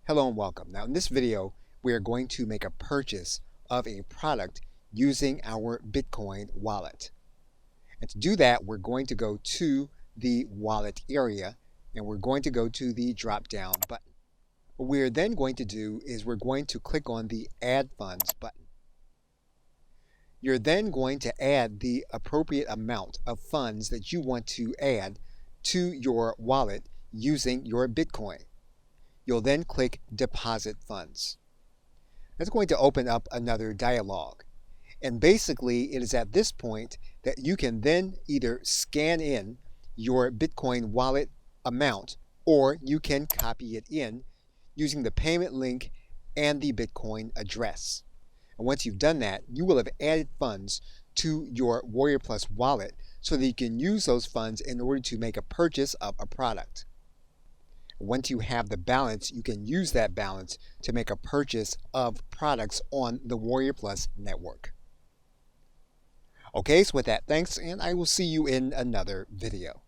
Hello and welcome. Now in this video, we are going to make a purchase of a product using our Bitcoin wallet. And to do that, we're going to go to the wallet area and we're going to go to the drop down button. What we're then going to do is we're going to click on the Add Funds button. You're then going to add the appropriate amount of funds that you want to add to your wallet using your Bitcoin. You'll then click Deposit Funds. That's going to open up another dialog. And basically, it is at this point that you can then either scan in your Bitcoin wallet amount or you can copy it in using the payment link and the Bitcoin address. And once you've done that, you will have added funds to your WarriorPlus wallet so that you can use those funds in order to make a purchase of a product. Once you have the balance, you can use that balance to make a purchase of products on the WarriorPlus network. Okay, so with that, thanks, and I will see you in another video.